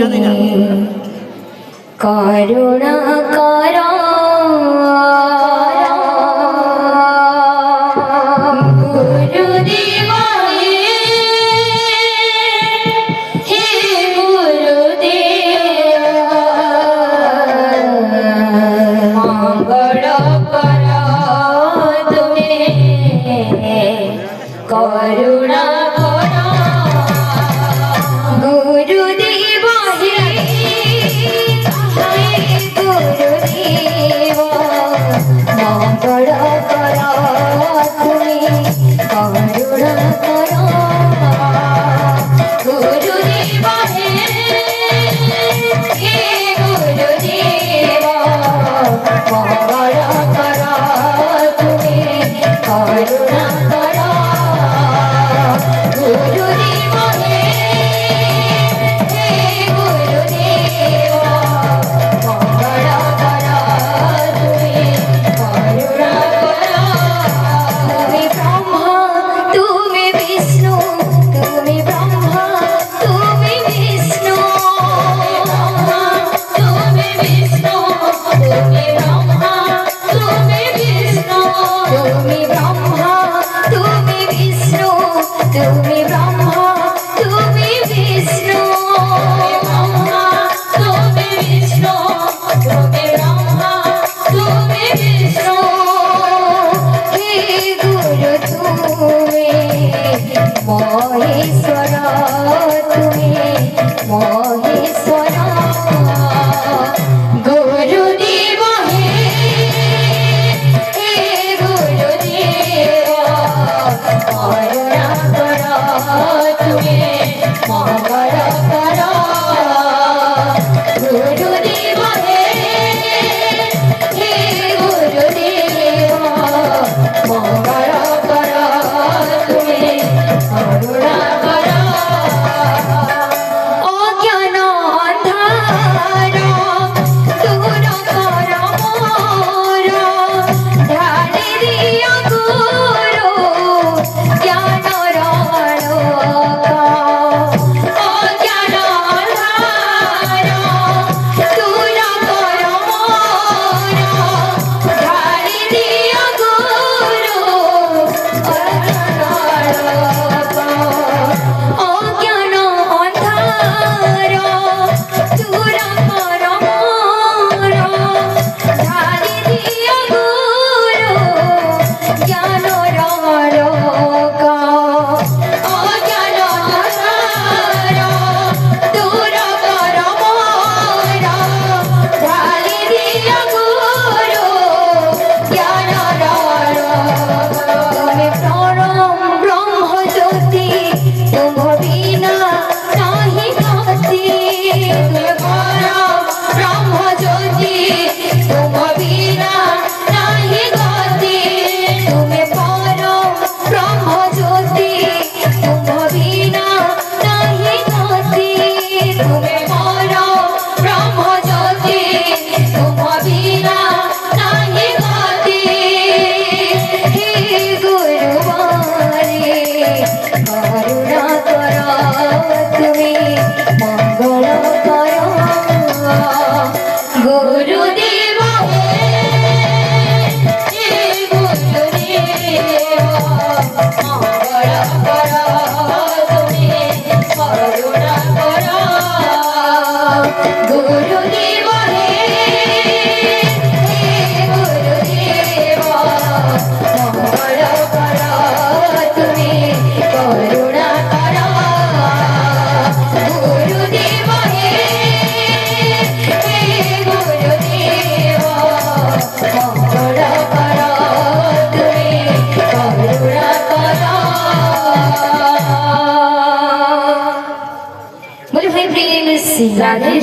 করুণা কর গুরুদেব হে গুরুদেব মঙ্গল কর তুমি করুণা মহেশ্বর তুমি মহেশ্বর গুরুদেব হে গুরুদেব করুণা কর তুমি মঙ্গল কর গুরুদেব হে গুরুদেব মঙ্গল কর তুমি করুণা কর অজ্ঞান অন্ধার দূর কর মোর ঢালি দিও গুরু জ্ঞানর আলোক অজ্ঞান অন্ধার দূর কর মোর ঢালি দিও গুরু অজ্ঞান আলোক অজ্ঞান অন্ধার দূর কর মোর ঢালি দিও গুরু জ্ঞানর আলোক অজ্ঞান অন্ধার দূর কর মোর ঢালি দিও গুরু জ্ঞানর আলোক তুমি পরম ব্রহ্ম জ্যোতি তুম বিনা নাহি গতি তুমি পরম ব্রহ্ম জ্যোতি তুম বিনা নাহি গতি তুমি পরম ব্রহ্ম জ্যোতি তুম বিনা নাহি গতি তুমি পরম ব্রহ্ম জ্যোতি তুম বিনা নাহি গতি হে গুরুবারে করুণা কর তুমি মঙ্গল কর গুরুদেব হে গুরুদেব মঙ্গল কর তুমি করুণা কর গুরুদেব হে গুরুদেব মঙ্গল কর তুমি করুণা কর গুরুদেব হে গুরুদেব মঙ্গল কর তুমি করুণা কর বলে ভাই প্রেম রাধে